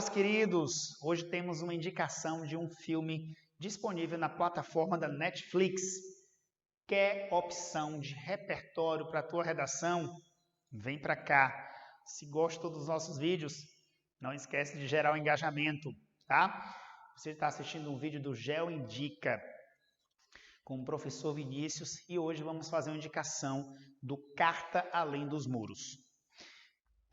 meus queridos! Hoje temos uma indicação de um filme disponível na plataforma da Netflix. Quer opção de repertório para a tua redação? Vem para cá. Se gostou dos nossos vídeos, não esquece de gerar o engajamento, tá? Você está assistindo um vídeo do Geo Indica com o professor Vinícius e hoje vamos fazer uma indicação do Carta Além dos Muros.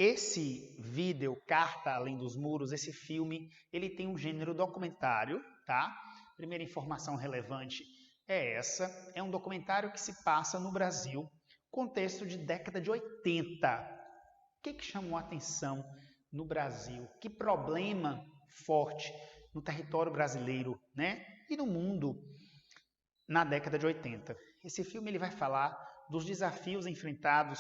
Esse vídeo, Carta Além dos Muros, esse filme, ele tem um gênero documentário, tá? Primeira informação relevante é essa. É um documentário que se passa no Brasil, contexto de década de 80. O que chamou a atenção no Brasil? Que problema forte no território brasileiro, né? E no mundo na década de 80. Esse filme ele vai falar dos desafios enfrentados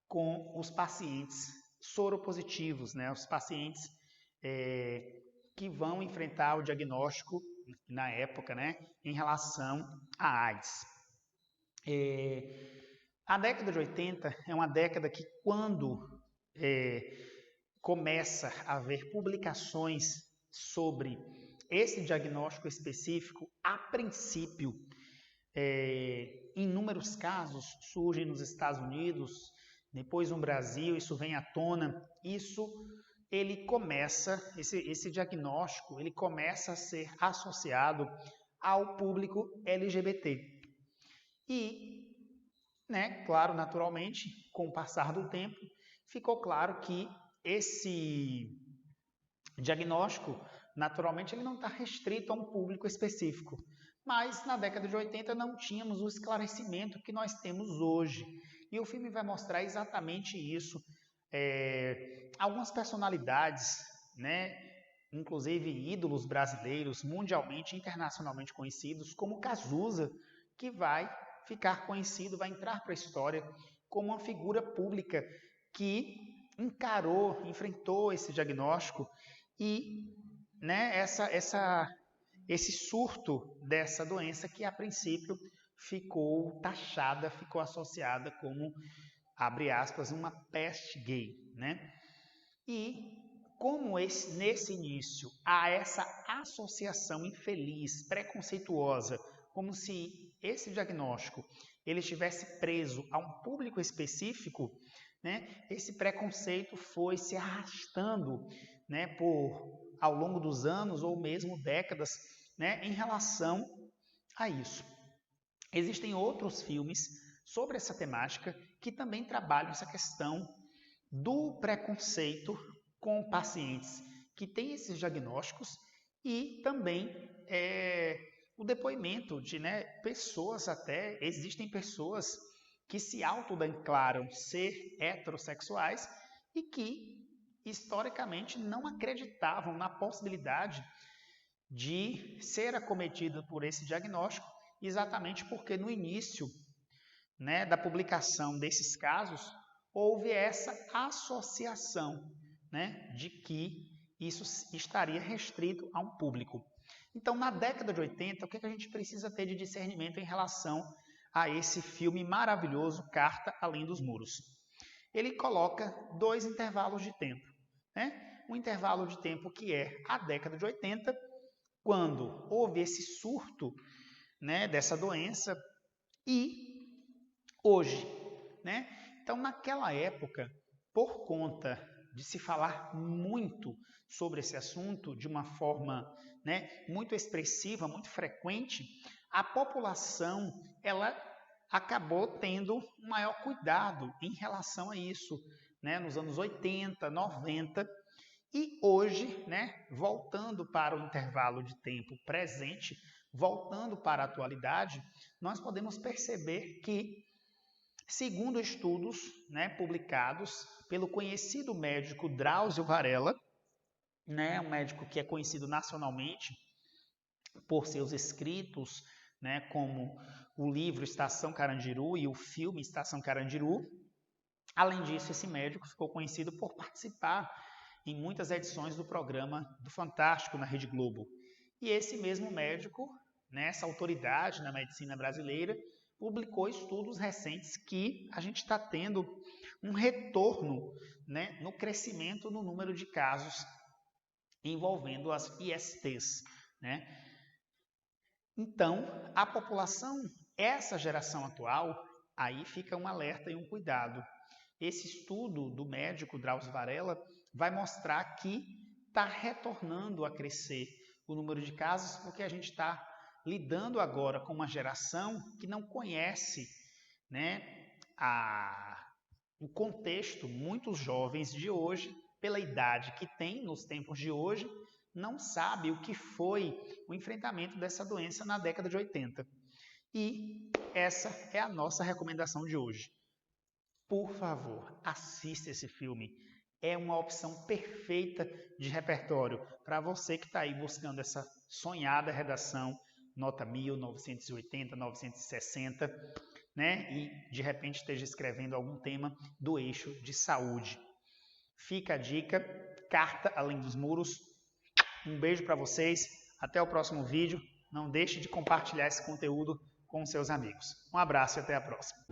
com os pacientes soropositivos, né? Os pacientes que vão enfrentar o diagnóstico na época, né? Em relação à AIDS. A década de 80 é uma década que quando começa a haver publicações sobre esse diagnóstico específico, a princípio, inúmeros casos surgem nos Estados Unidos, depois no Brasil, isso vem à tona, esse diagnóstico, ele começa a ser associado ao público LGBT. E, né, claro, naturalmente, com o passar do tempo, ficou claro que esse diagnóstico, naturalmente, ele não está restrito a um público específico. Mas na década de 80 não tínhamos o esclarecimento que nós temos hoje. E o filme vai mostrar exatamente isso. Algumas personalidades, né, inclusive ídolos brasileiros, mundialmente, internacionalmente conhecidos, como Cazuza, que vai ficar conhecido, vai entrar para a história como uma figura pública que enfrentou esse diagnóstico e, né, esse surto dessa doença que a princípio ficou taxada, ficou associada como, abre aspas, uma peste gay, né? E como nesse início há essa associação infeliz, preconceituosa, como se esse diagnóstico ele estivesse preso a um público específico, né? Esse preconceito foi se arrastando, né, ao longo dos anos ou mesmo décadas, né, em relação a isso. Existem outros filmes sobre essa temática que também trabalham essa questão do preconceito com pacientes que têm esses diagnósticos e também o depoimento de, né, pessoas existem pessoas que se autodeclaram ser heterossexuais e que historicamente não acreditavam na possibilidade de ser acometido por esse diagnóstico, exatamente porque no início, né, da publicação desses casos, houve essa associação, né, de que isso estaria restrito a um público. Então, na década de 80, o que a gente precisa ter de discernimento em relação a esse filme maravilhoso, Carta Além dos Muros? Ele coloca dois intervalos de tempo, né? Um intervalo de tempo que é a década de 80, quando houve esse surto, né, dessa doença, e hoje, né? Então, naquela época, por conta de se falar muito sobre esse assunto de uma forma, né, muito expressiva, muito frequente, a população ela acabou tendo um maior cuidado em relação a isso, né, nos anos 80, 90, e hoje, né, voltando para o intervalo de tempo presente, voltando para a atualidade, nós podemos perceber que, segundo estudos, né, publicados pelo conhecido médico Drauzio Varella, né, um médico que é conhecido nacionalmente por seus escritos, né, como o livro Estação Carandiru e o filme Estação Carandiru. Além disso, esse médico ficou conhecido por participar em muitas edições do programa do Fantástico na Rede Globo. E esse mesmo médico, né, essa autoridade na medicina brasileira, publicou estudos recentes que a gente está tendo um retorno, né, no crescimento no número de casos envolvendo as ISTs, né? Então, a população, essa geração atual, aí fica um alerta e um cuidado. Esse estudo do médico Drauzio Varella vai mostrar que está retornando a crescer o número de casos, porque a gente está lidando agora com uma geração que não conhece, né, o contexto. Muitos jovens de hoje, pela idade que tem nos tempos de hoje, não sabe o que foi o enfrentamento dessa doença na década de 80. E essa é a nossa recomendação de hoje. Por favor, assista esse filme. É uma opção perfeita de repertório para você que está aí buscando essa sonhada redação, nota 1000, 980, 960, né? E de repente esteja escrevendo algum tema do eixo de saúde. Fica a dica, Carta Além dos Muros. Um beijo para vocês, até o próximo vídeo. Não deixe de compartilhar esse conteúdo com seus amigos. Um abraço e até a próxima.